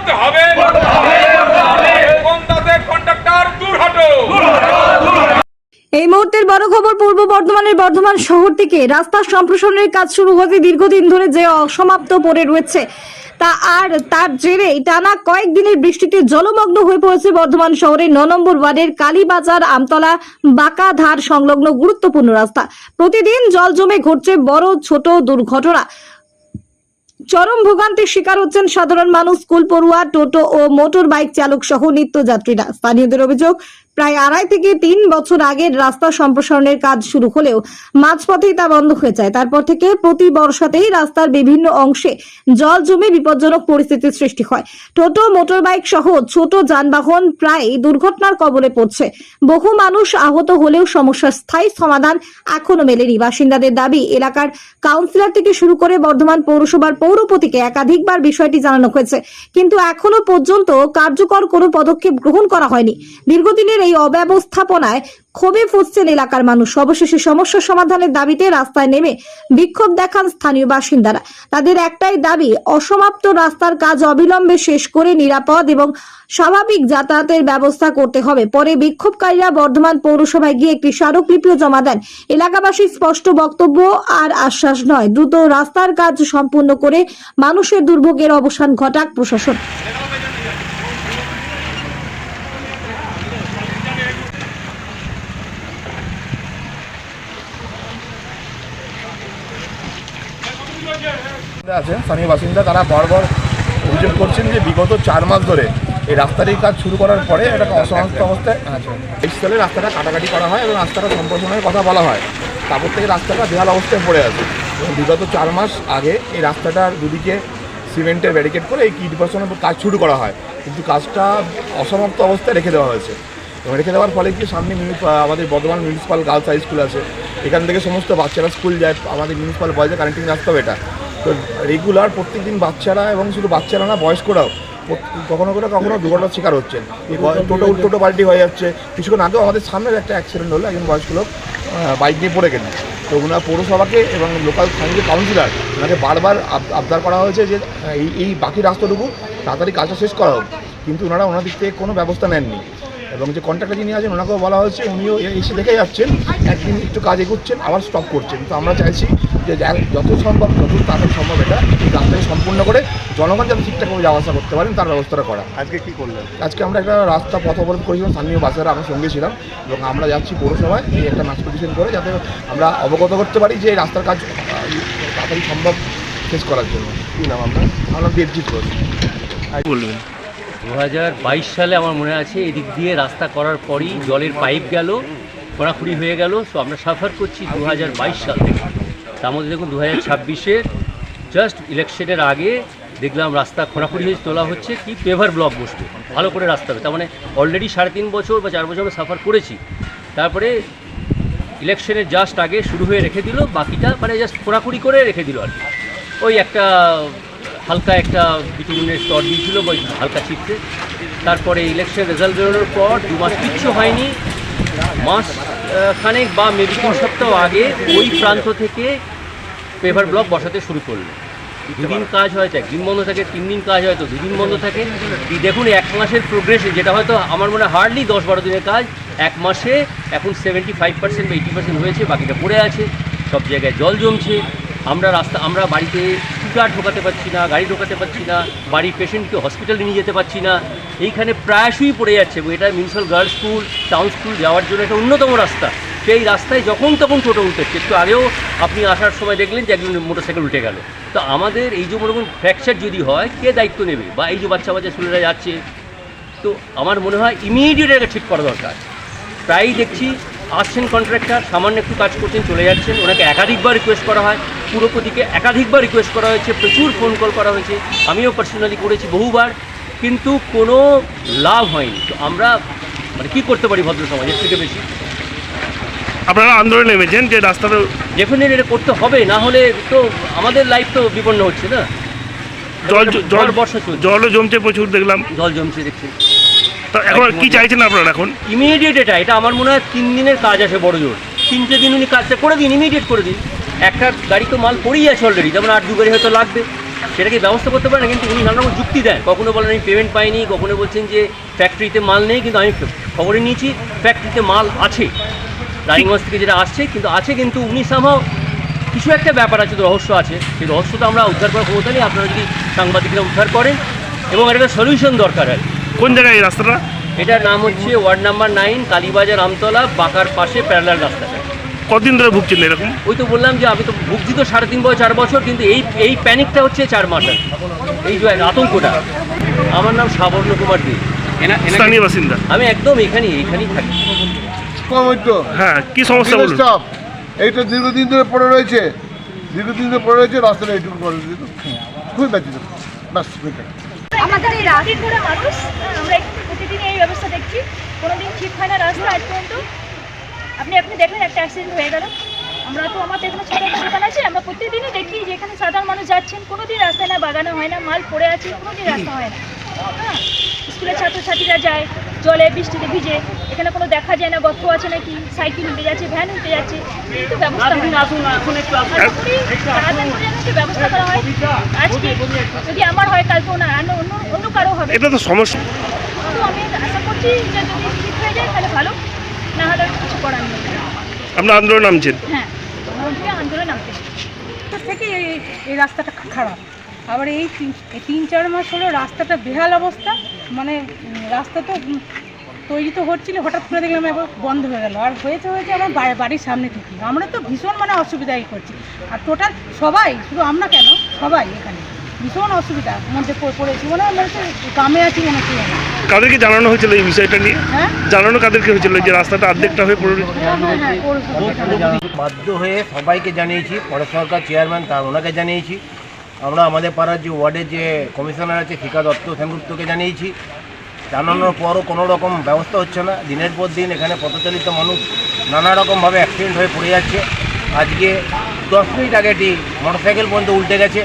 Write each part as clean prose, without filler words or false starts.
করতে হবে। কন্ডাক্টর দূর হটো। এই মুহূর্তের বড় খবর, পূর্ব বর্ধমানের বর্ধমান শহর থেকে রাস্তা সম্প্রসারণের কাজ শুরু হতে দীর্ঘদিন ধরে যে অসমাপ্ত পড়ে রয়েছে তার জেরে টানা কয়েকদিনের বৃষ্টিতে জলমগ্ন হয়ে পড়েছে বর্ধমান শহরের 9 নম্বর ওয়ার্ডের কালীবাজার আমতলা বাঁকাধার সংলগ্ন গুরুত্বপূর্ণ রাস্তা। প্রতিদিন জল জমে ঘটছে বড় ছোট দুর্ঘটনা। চরম ভোগান্তির শিকার হচ্ছেন সাধারণ মানুষ, স্কুল পড়ুয়া, টোটো ও মোটর বাইক চালক সহ নিত্যযাত্রীরা। স্থানীয়দের অভিযোগ, প্রায় 2.5 থেকে 3 বছর আগের রাস্তা সম্প্রসারণের কাজ শুরু হলেও মাঝপথেই তা বন্ধ হয়ে যায়। তারপর থেকে প্রতি বর্ষাতেই রাস্তার বিভিন্ন অংশে জল জমে বিপজ্জনক পরিস্থিতির সৃষ্টি হয়। টোটো, মোটর বাইক সহ ছোট যানবাহন প্রায় দুর্ঘটনার কবলে পড়ছে। বহু মানুষ আহত হলেও সমস্যার স্থায়ী সমাধান এখনো মেলেনি। বাসিন্দাদের দাবি, এলাকার কাউন্সিলর থেকে শুরু করে বর্ধমান পৌরসভার পৌরপতিকে একাধিকবার বিষয়টি জানানো হয়েছে, কিন্তু এখনো পর্যন্ত কার্যকর কোনো পদক্ষেপ গ্রহণ করা হয়নি। দীর্ঘদিনের এই অব্যবস্থাপনায় ক্ষোভে ফুঁসছেন এলাকার মানুষ। অবশেষে সমস্যা সমাধানের দাবিতে রাস্তায় নেমে বিক্ষোভ দেখান স্থানীয় বাসিন্দারা। তাদের একটাই দাবি, অসমাপ্ত রাস্তার কাজ অবিলম্বে শেষ করে নিরাপদ এবং স্বাভাবিক যাতায়াতের ব্যবস্থা করতে হবে। পরে বিক্ষোভকারীরা বর্ধমান পৌরসভায় গিয়ে একটি স্মারকলিপিও জমা দেন। এলাকাবাসীর স্পষ্ট বক্তব্য আর আশ্বাস নয়, দ্রুত রাস্তার কাজ সম্পূর্ণ করে মানুষের দুর্ভোগের অবসান ঘটাক প্রশাসন। আছেন স্থানীয় বাসিন্দা, তারা বারবার অভিযোগ করছেন যে বিগত 4 মাস ধরে এই রাস্তাটির কাজ শুরু করার পরে একটা অসমাপ্ত অবস্থায় আছে। এই স্থলে রাস্তাটা কাটাকাটি করা হয় এবং রাস্তাটা সম্প্রসারণের কথা বলা হয়, তারপর থেকে রাস্তাটা বেহাল অবস্থায় পড়ে আছে। এবং বিগত 4 মাস আগে এই রাস্তাটার দুদিকে সিমেন্টের ব্যারিকেড করে এই কিট বসানোর কাজ শুরু করা হয়, কিন্তু কাজটা অসমাপ্ত অবস্থায় রেখে দেওয়া হয়েছে। এবং রেখে দেওয়ার ফলে কি সামনে আমাদের Bardhaman municipal girls high school আছে, এখান থেকে সমস্ত বাচ্চারা স্কুল যায়। আমাদের মিউনিসিপ্যাল বয়েজে কানেক্টিং রাস্তা এটা, তো রেগুলার প্রত্যেক দিন বাচ্চারা এবং শুধু বাচ্চারা না, বয়স্করাও কখনো দুর্ঘটনার শিকার হচ্ছেন। টোটো পাল্টি হয়ে যাচ্ছে। কিছুক্ষণ আগেও আমাদের সামনের একটা অ্যাক্সিডেন্ট হলো, একজন বয়স্ক লোক বাইক নিয়ে পড়ে গেলেন। তো ওনার পৌরসভাকে এবং লোকাল স্থানীয় কাউন্সিলর ওনাকে বারবার আবদার করা হয়েছে যে এই বাকি রাস্তাটুকু তাড়াতাড়ি কাজটা শেষ করা হোক, কিন্তু ওনারা ওনার দিক থেকে কোনো ব্যবস্থা নেননি। এবং যে কন্ট্রাক্টর যিনি আছেন ওনাকেও বলা হয়েছে, উনিও এসে দেখে যাচ্ছেন, একদিন একটু কাজ এগোচ্ছেন আবার স্টপ করছেন। তো আমরা চাইছি যে যত সম্ভব, যত তাড়াতাড়ি সম্ভব এটা রাস্তাকে সম্পূর্ণ করে জনগণ যাতে ঠিকঠাকভাবে যাওয়া আসা করতে পারেন তার ব্যবস্থাটা করা। আজকে কি করলেন? আজকে আমরা একটা রাস্তা পথ অবরোধ করেছিলাম, স্থানীয় বাসেরা আমার সঙ্গে ছিলাম, এবং আমরা যাচ্ছি পৌরসভায় এই একটা মাস পিটিশন করে যাতে আমরা অবগত করতে পারি যে এই রাস্তার কাজ তাড়াতাড়ি সম্ভব শেষ করার জন্য। কী নাম আপনার? আমরা দেবজিৎ ঘোষ। বলবেন। 2022 সালে আমার মনে আছে এদিক দিয়ে রাস্তা করার পরই জলের পাইপ গেল, খোঁড়াখুড়ি হয়ে গেল। সো আমরা সাফার করছি 2022 সাল থেকে। তার মধ্যে দেখুন 2026-এর জাস্ট ইলেকশনের আগে দেখলাম রাস্তা খোঁড়াখুড়ি হয়ে তোলা হচ্ছে, কি পেভার ব্লক বসবে, ভালো করে রাস্তা হবে। তার মানে অলরেডি 3.5 বছর বা 4 বছর আমরা সাফার করেছি। তারপরে ইলেকশনের জাস্ট আগে শুরু হয়ে রেখে দিল, বাকিটা মানে জাস্ট খোঁড়াখুড়ি করে রেখে দিল আর কি। ওই একটা হালকা একটা বিটুমিনের স্তর দিয়েছিল বা হালকা চিপতে। তারপরে ইলেকশন রেজাল্ট বেরোনোর পর 2 মাস কিচ্ছু হয়নি, মাস খানেক বা মেবি 3 সপ্তাহ আগে ওই প্রান্ত থেকে পেভার ব্লক বসাতে শুরু করলো। 2 দিন কাজ হয়তো 1 দিন বন্ধ থাকে, 3 দিন কাজ হয়তো 2 দিন বন্ধ থাকে। দেখুন 1 মাসের প্রোগ্রেসে, যেটা হয়তো আমার মনে হয় হার্ডলি 10-12 দিনের কাজ, 1 মাসে এখন 75% বা 80% হয়েছে, বাকিটা পড়ে আছে। সব জায়গায় জল জমছে। আমরা বাড়িতে স্কুটার ঢোকাতে পারছি না, গাড়ি ঢোকাতে পারছি না, বাড়ির পেশেন্টকে হসপিটালে নিয়ে যেতে পারছি না। এইখানে প্রায়শই পড়ে যাচ্ছে। এটা municipal girls school, town school যাওয়ার জন্য একটা অন্যতম রাস্তা। সেই রাস্তায় যখন তখন টোটো উল্টেছে। একটু আগেও আপনি আসার সময় দেখলেন যে একজন মোটরসাইকেল উল্টে গেল। তো আমাদের এই যে মনে করুন ফ্র্যাকচার যদি হয়, কে দায়িত্ব নেবে? বা এই যে বাচ্চা স্কুলেরা যাচ্ছে, তো আমার মনে হয় ইমিডিয়েট এটা ঠিক করা দরকার। প্রায়ই দেখছি আসছেন কন্ট্রাক্টর, সামান্য একটু কাজ করছেন, চলে যাচ্ছেন। ওনাকে একাধিকবার রিকোয়েস্ট করা হয়, পুরপতিকে একাধিকবার রিকোয়েস্ট করা হয়েছে, প্রচুর ফোন কল করা হয়েছে, আমিও পার্সোনালি করেছি বহুবার, কিন্তু কোনো লাভ হয়নি। তো আমরা মানে কী করতে পারি ভদ্র সমাজের থেকে বেশি? আপনারা আন্দোলনে নেমেছেন যে রাস্তাটা ডেফিনেটলি এটা করতে হবে, না হলে তো আমাদের লাইফ তো বিপন্ন হচ্ছে না। বর্ষা চলছে, জলও জমছে প্রচুর, দেখলাম জল জমছে দেখছি। তো এখন কি চাইছেন আপনারা? এখন ইমিডিয়েট এটা আমার মনে হয় 3 দিনের কাজ আছে বড় জোর। 3টে দিন উনি কাজটা করে দিন, ইমিডিয়েট করে দিন। একটা গাড়ি তো মাল পড়েই আছে অলরেডি, যেমন 8-2 গাড়ি হয়তো লাগবে। সেটাকে ব্যবস্থা করতে পারে না, কিন্তু উনি নানা রকম যুক্তি দেন। কখনো বলেন আমি পেমেন্ট পাইনি, কখনো বলছেন যে ফ্যাক্টরিতে মাল নেই, কিন্তু আমি খবরে নিয়েছি ফ্যাক্টরিতে মাল আছে, রানিগঞ্জ থেকে যেটা আসছে কিন্তু আছে, কিন্তু উনি সামহাও কিছু একটা ব্যাপার আছে, তো রহস্য আছে, সেই রহস্যটা আমরা উদ্ধার করার ক্ষমতা নেই। আপনারা যদি সাংবাদিকরা উদ্ধার করেন এবং এর একটা সলিউশন দরকার হয়। কোন জায়গায় এই রাস্তাটা? এটার নাম হচ্ছে ওয়ার্ড নাম্বার 9 কালীবাজার আমতলা, বাঁকার পাশে প্যারালাল রাস্তাটা। কতদিন ধরে ভুগছেন এরকম? ওই তো বললাম যে আমি তো ভুগছি তো 3.5 বছর, কিন্তু এই প্যানিকটা হচ্ছে 4 মাস, এই যে আতঙ্কটা। আমার নাম সাবর্ণ কুমার দে, স্থানীয় বাসিন্দা। আমি একদম এখানেই থাকি। হ্যাঁ, কি সমস্যা বলুন? এইটা দীর্ঘদিন ধরে পড়ে রয়েছে, রাস্তাটা এইটুকু করে দিত, খুবই ব্যথিত। বাস আমাদের এই রাতের ধরে মানুষ, আমরা প্রতিদিন এই ব্যবস্থা দেখছি, কোনোদিন ঠিক হয় না রাস্তা। আজ পর্যন্ত আপনি দেখলেন একটা অ্যাক্সিডেন্ট হয়ে গেল। আমরা তো আমাদের এখানে ছোটো একটা দোকান আছে, আমরা প্রত্যেকদিনই দেখি যে এখানে সাধারণ মানুষ যাচ্ছেন, কোনোদিন রাস্তায় না বাগানো হয় না, মাল পড়ে আছে, কোনোদিন রাস্তা হয় না। হ্যাঁ, স্কুলের ছাত্রছাত্রীরা যায় জলে বৃষ্টিতে ভিজে, এখানে কোনো দেখা যায় না গর্ত আছে নাকি, সাইকেল উঠে যাচ্ছে, ভ্যান উঠে যাচ্ছে, কিন্তু ব্যবস্থা হয় না। তাড়াতাড়ি করে যেন একটু ব্যবস্থা করা হয়। আজকে যদি আমার হয়, কালকে অন্য কারো হবে। এটা তো সমস্যা। তো আমি আশা করছি যে যদি ঠিক হয়ে যায় তাহলে ভালো, না হলে কিছু করার নেই। আপনার আন্দোলন নামছেন? হ্যাঁ, আন্দোলন নামতে থেকে এই রাস্তাটা খারাপ। আবার এই 3-4 মাস হলো রাস্তাটা বেহাল অবস্থা, মানে রাস্তা তো তৈরি তো হচ্ছিল, হঠাৎ করে দেখলাম একবার বন্ধ হয়ে গেল। আর হয়েছে আমার বাড়ির সামনে থেকে। আমরা তো ভীষণ অসুবিধাই করছি। আর টোটাল সবাই, শুধু আমরা কেন, সবাই এখানে ভীষণ অসুবিধার মধ্যে পড়েছি। মনে হয় গ্রামে আছি মনে হচ্ছে। কাদেরকে জানানো হয়েছিল এই বিষয়টা নিয়ে? হ্যাঁ, জানানো কাদেরকে হয়েছিল যে রাস্তাটা অর্ধেকটা হয়ে পড়ে রয়েছে? বাধ্য হয়ে সবাইকে জানিয়েছি, পরে সরকার চেয়ারম্যান তার ওনাকে জানিয়েছি। আমরা আমাদের পাড়ার যে ওয়ার্ডের যে কমিশনার আছে ফিকা দত্ত সেনগুপ্তকে জানিয়েছি। জানানোর পরও কোনো রকম ব্যবস্থা হচ্ছে না। দিনের পর দিন এখানে পথচালিত মানুষ নানা রকমভাবে অ্যাক্সিডেন্ট হয়ে পড়ে যাচ্ছে। আজকে 10 মিনিট আগে একটি মোটরসাইকেল পর্যন্ত উল্টে গেছে,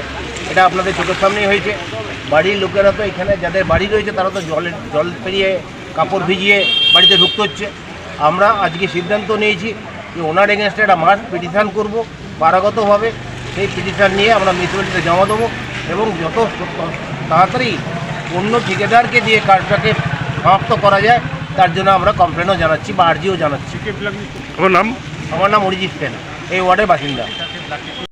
এটা আপনাদের চোখের সামনেই হয়েছে। বাড়ির লোকেরা তো এখানে যাদের বাড়ি রয়েছে তারা তো জল পেরিয়ে কাপড় ভিজিয়ে বাড়িতে ঢুকতে হচ্ছে। আমরা আজকে সিদ্ধান্ত নিয়েছি যে ওনার এগেনস্টে একটা মাস পিটিশান করবো পাড়াগতভাবে। সেই পিটিশান নিয়ে আমরা মিউনিসিপ্যালিটিতে জমা দেবো এবং যত তাড়াতাড়ি অন্য ঠিকাদারকে দিয়ে কাজটাকে সমাপ্ত করা যায় তার জন্য আমরা কমপ্লেনও জানাচ্ছি বা আর্জিও জানাচ্ছি। আমার নাম আমার নাম অরিজিৎ সেন, এই ওয়ার্ডের বাসিন্দা।